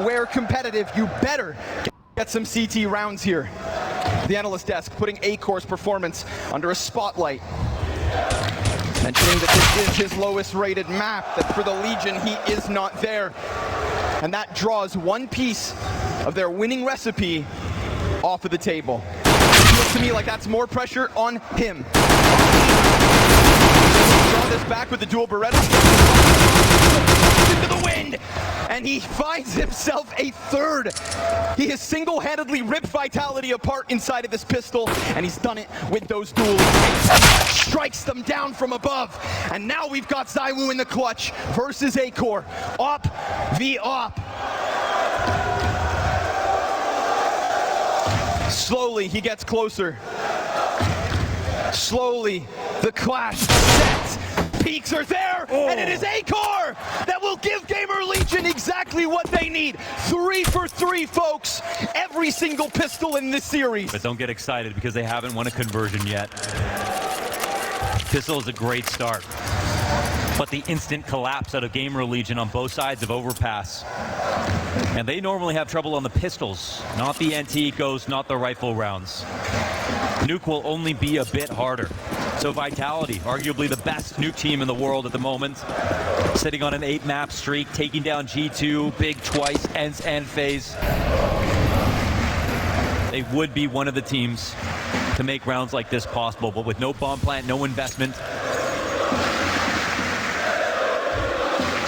We're competitive. You better get some CT rounds here. The analyst desk putting A-Core's performance under a spotlight, mentioning that this is his lowest rated map, that for the Legion he is not there. And that draws one piece of their winning recipe off of the table. It feels to me like that's more pressure on him. Draw this back with the dual Beretta. Into the wind, and he finds himself a third. He has single-handedly ripped Vitality apart inside of this pistol, and he's done it with those duels. Strikes them down from above, and now we've got ZywOo in the clutch versus A-Core. Op v op. Slowly, he gets closer. Slowly, the clash sets. Peaks are there, and it is A-Core that will give GamerLegion exactly what they need. 3 for 3, folks. Every single pistol in this series. But don't get excited because they haven't won a conversion yet. Pistol is a great start. But the instant collapse out of GamerLegion on both sides of Overpass. And they normally have trouble on the pistols, not the NT Ecos, not the rifle rounds. Nuke will only be a bit harder. So Vitality, arguably the best nuke team in the world at the moment, sitting on an 8-map streak, taking down G2, Big twice, ENCE and FaZe. They would be one of the teams to make rounds like this possible, but with no bomb plant, no investment.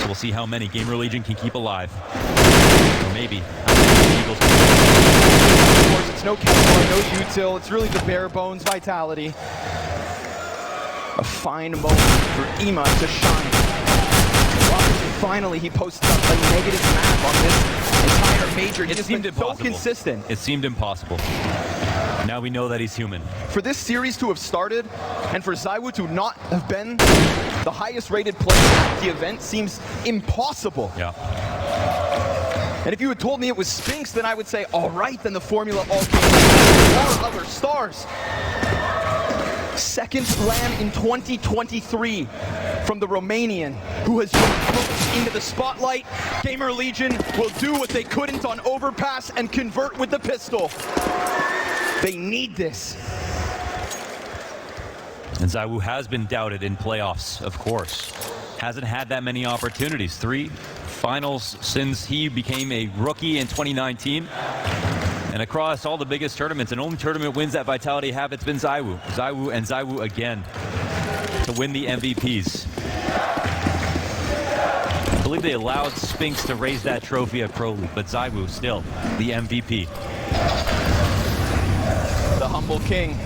So we'll see how many GamerLegion can keep alive. Or maybe Eagles. Of course, it's no Kevlar, no util. It's really the bare bones Vitality. A fine moment for Ema to shine. Finally, he posted up a negative map on this entire major. It seemed impossible. So consistent. It seemed impossible. Now we know that he's human. For this series to have started, and for ZywOo to not have been the highest rated player at the event seems impossible. Yeah. And if you had told me it was Spinks, then I would say, all right, then the formula all came from 4 other stars. Second LAN in 2023 from the Romanian, who has been put into the spotlight. GamerLegion will do what they couldn't on Overpass and convert with the pistol. They need this. And ZywOo has been doubted in playoffs, of course. Hasn't had that many opportunities. 3 finals since he became a rookie in 2019. And across all the biggest tournaments and only tournament wins that Vitality have, it's been ZywOo. ZywOo and ZywOo again to win the MVPs. I believe they allowed Spinks to raise that trophy at Pro League, but ZywOo still the MVP. The humble king.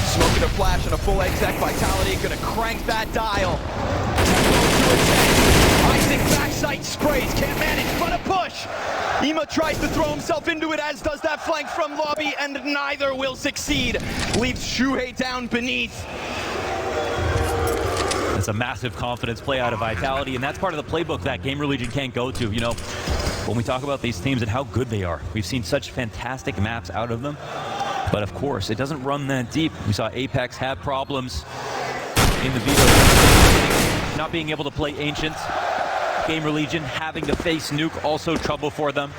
Smoking a flash and a full exec. Vitality gonna crank that dial. Isaac backside sprays, can't manage, but a push. Ema tries to throw himself into it, as does that flank from Lobby, and neither will succeed. Leaves Shuhei down beneath. It's a massive confidence play out of Vitality, and that's part of the playbook that GamerLegion can't go to. You know, when we talk about these teams and how good they are, we've seen such fantastic maps out of them. But of course, it doesn't run that deep. We saw Apex have problems in the Vito, not being able to play Ancient. GamerLegion having to face Nuke, also trouble for them.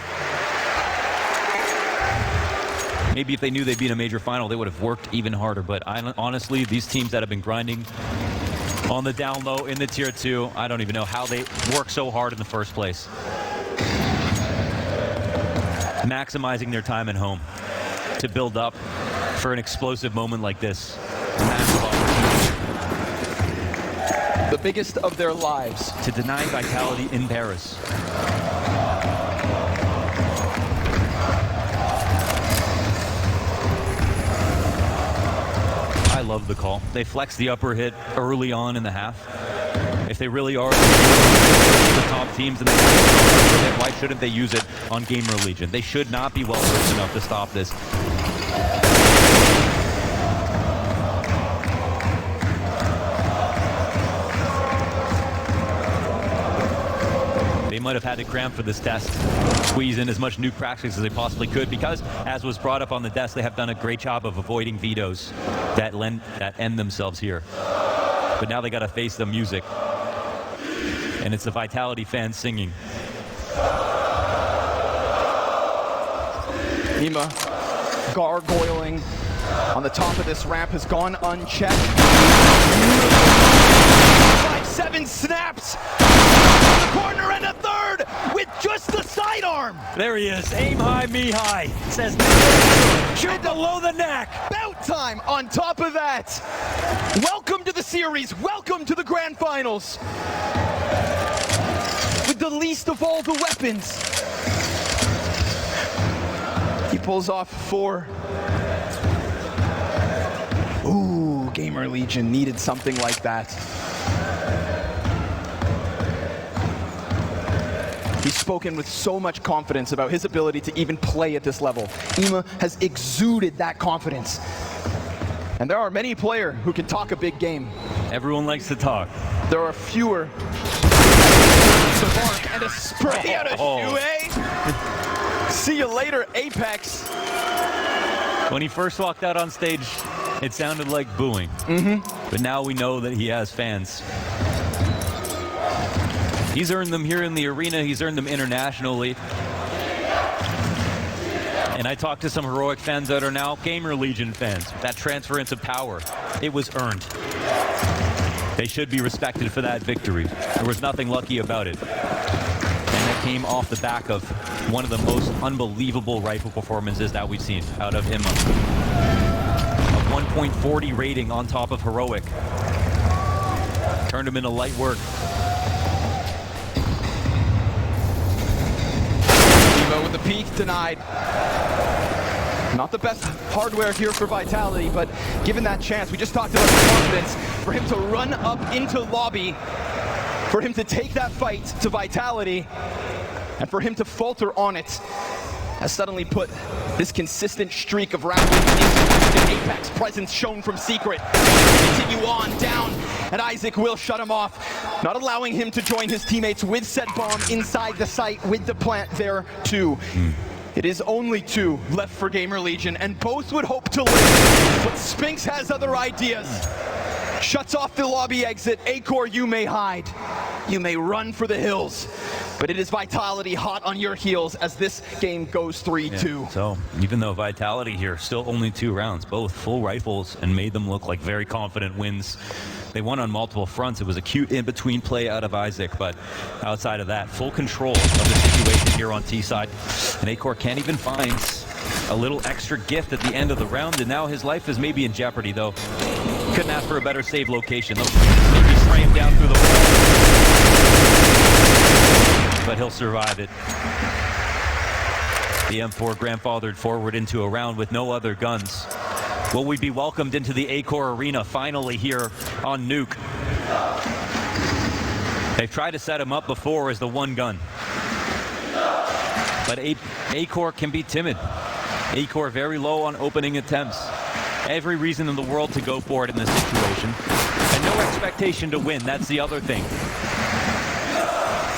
Maybe if they knew they'd be in a major final, they would have worked even harder. But honestly, these teams that have been grinding on the down low in the tier 2, I don't even know how they work so hard in the first place. Maximizing their time at home to build up for an explosive moment like this. Massive opportunity. The biggest of their lives. To deny Vitality in Paris. I love the call. They flex the upper hit early on in the half. If they really are the top teams in the game, why shouldn't they use it on GamerLegion? They should not be well versed enough to stop this. They might have had to cram for this test, squeeze in as much nuke practice as they possibly could, because, as was brought up on the desk, they have done a great job of avoiding vetoes that end themselves here. But now they got to face the music, and it's the Vitality fans singing. Ema gargoyling on the top of this ramp has gone unchecked. 5-7 snaps in the corner and a third with just the sidearm. There he is. Aim high, me high. Says shoot below the neck. Bout time on top of that. Welcome to the series. Welcome to the grand finals. With the least of all the weapons. He pulls off 4. Ooh, GamerLegion needed something like that. He's spoken with so much confidence about his ability to even play at this level. Ema has exuded that confidence. And there are many players who can talk a big game. Everyone likes to talk. There are fewer. Savant and a spray out of Shuhei. See you later, Apex. When he first walked out on stage, it sounded like booing. But now we know that he has fans. He's earned them here in the arena. He's earned them internationally. And I talked to some Heroic fans that are now GamerLegion fans. That transference of power, it was earned. They should be respected for that victory. There was nothing lucky about it. And that came off the back of one of the most unbelievable rifle performances that we've seen out of Ema. A 1.40 rating on top of Heroic. Turned him into light work. With the peak denied. Not the best hardware here for Vitality, but given that chance, we just talked about the confidence for him to run up into lobby, for him to take that fight to Vitality, and for him to falter on it, has suddenly put this consistent streak of round wins into question. Apex presence shown from Secret. Continue on down, and Isaac will shut him off, not allowing him to join his teammates with said bomb inside the site with the plant there too. It is only 2 left for GamerLegion, and both would hope to live, but Spinks has other ideas. Shuts off the lobby exit. Acor, you may hide. You may run for the hills. But it is Vitality hot on your heels as this game goes 3-2. Yeah, so even though Vitality here, still only 2 rounds, both full rifles, and made them look like very confident wins. They won on multiple fronts. It was a cute in-between play out of Isaac, but outside of that, full control of the situation here on T-side. And Acor can't even find a little extra gift at the end of the round, and now his life is maybe in jeopardy, though. Couldn't ask for a better save location. They'll maybe spray him down through the wall. But he'll survive it. The M4 grandfathered forward into a round with no other guns. Will we be welcomed into the Acor arena finally here on Nuke? They've tried to set him up before as the one gun. But Acor can be timid. Acor very low on opening attempts. Every reason in the world to go for it in this situation. And no expectation to win, that's the other thing.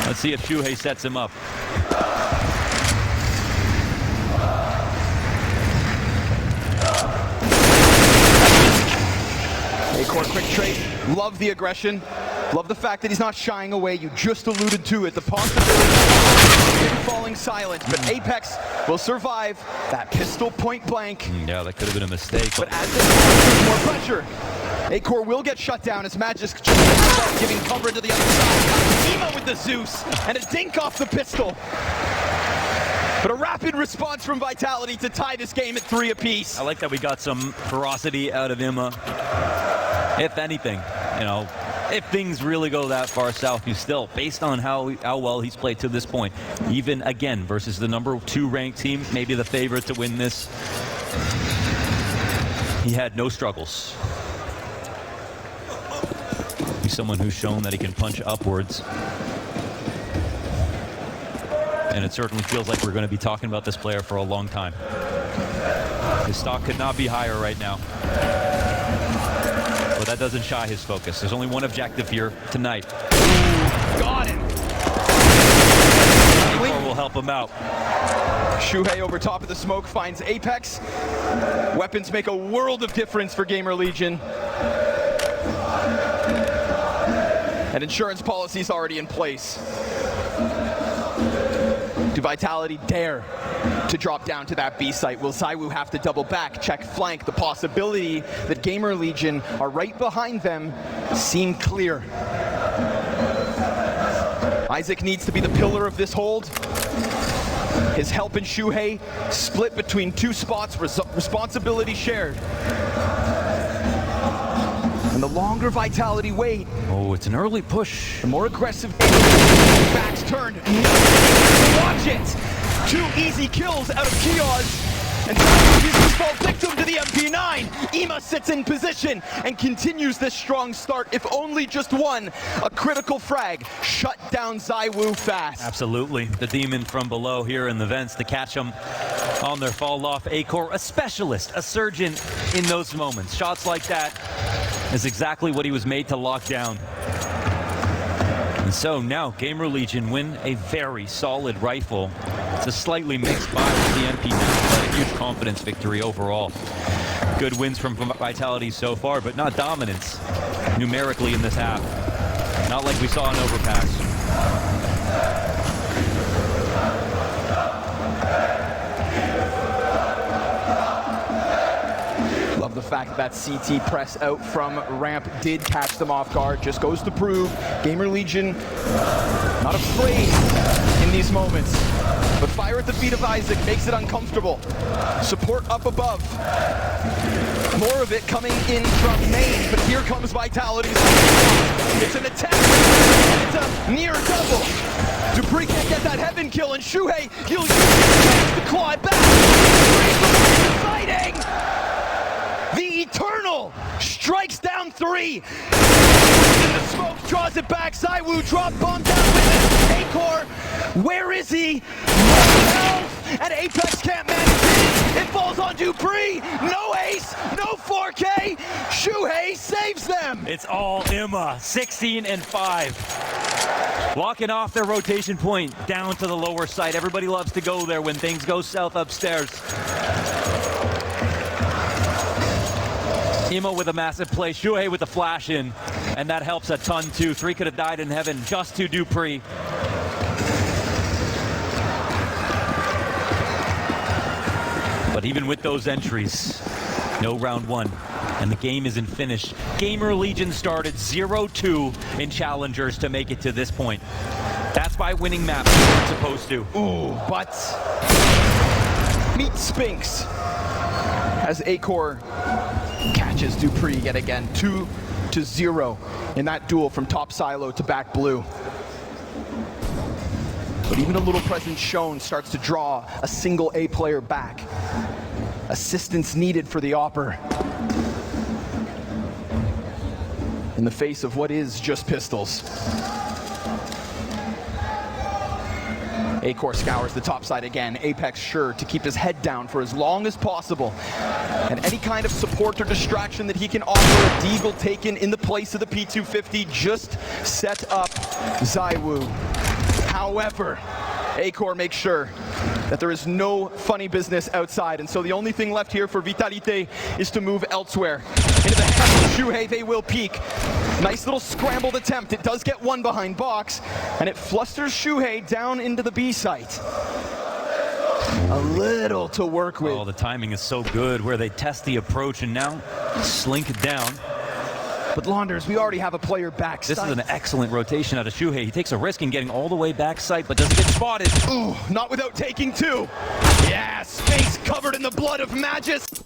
Let's see if Shuhei sets him up. Acor quick trade. Love the aggression. Love the fact that he's not shying away. You just alluded to it. The possibility of him falling silent. But Apex will survive that pistol point blank. Yeah, that could have been a mistake. But as this more pressure, Acor will get shut down as Magic just giving cover to the other side. Ema with the Zeus and a dink off the pistol. But a rapid response from Vitality to tie this game at 3 apiece. I like that we got some ferocity out of Ema. If anything, you know, if things really go that far south, he's still, based on how well he's played to this point, even again versus the number 2 ranked team, maybe the favorite to win this, he had no struggles. He's someone who's shown that he can punch upwards. And it certainly feels like we're going to be talking about this player for a long time. His stock could not be higher right now. But that doesn't shy his focus. There's only one objective here tonight. Got him. Acor will help him out. Shuhei over top of the smoke finds Apex. Weapons make a world of difference for GamerLegion. And insurance policies already in place. Vitality dare to drop down to that B site? Will ZywOo have to double back, check flank? The possibility that GamerLegion are right behind them seem clear. Isaac needs to be the pillar of this hold. His help and Shuhei split between two spots, responsibility shared. And the longer Vitality wait, Oh, it's an early push. the more aggressive backs turned. Watch it! 2 easy kills out of Kiosk. And ZywOo fall victim to the MP9. Ima sits in position and continues this strong start. If only just one, a critical frag shut down ZywOo fast. Absolutely. The demon from below here in the vents to catch them on their fall off. Acor, a specialist, a surgeon in those moments. Shots like that is exactly what he was made to lock down. And so now GamerLegion win a very solid rifle. It's a slightly mixed buy with the MP9, but a huge confidence victory overall. Good wins from Vitality so far, but not dominance numerically in this half. Not like we saw in Overpass. Love the fact that CT press out from ramp did catch them off guard. Just goes to prove GamerLegion not afraid in these moments. But fire at the feet of Isaac makes it uncomfortable. Support up above. More of it coming in from main, but here comes Vitality's. It's an attack, and it's a near double. Dupree can't get that heaven kill, and Shuhei, he'll use his chance to claw it back. Fighting! The Eternal strikes down 3. The smoke draws it back. ZywOo drop bomb down with it. Acor, where is he? And Apex can't manage it. It falls on Dupree. No ace, no 4K. Shuhei saves them. It's all Ima, 16 and 5. Locking off their rotation point down to the lower side. Everybody loves to go there when things go south upstairs. Ima with a massive play, Shuhei with the flash in, and that helps a ton too. 3 could have died in heaven just to Dupree. But even with those entries, no round 1, and the game isn't finished. GamerLegion started 0-2 in challengers to make it to this point. That's by winning maps it's supposed to. Ooh, but meet Spinks as Acor catches Dupree yet again. 2-0 in that duel from top silo to back blue. But even a little presence shown starts to draw a single A player back. Assistance needed for the Opper. In the face of what is just pistols. Acor scours the top side again. Apex sure to keep his head down for as long as possible. And any kind of support or distraction that he can offer, a deagle taken in the place of the P250 just set up ZywOo. However, Acor makes sure that there is no funny business outside, and so the only thing left here for Vitality is to move elsewhere. Into the hands of Shuhei, they will peek. Nice little scrambled attempt. It does get one behind box, and it flusters Shuhei down into the B site. A little to work with. Oh, the timing is so good where they test the approach and now slink it down. But Launders, we already have a player back. This is an excellent rotation out of Shuhei. He takes a risk in getting all the way back site, but doesn't get spotted. Ooh, not without taking 2. Yeah, space covered in the blood of Magus.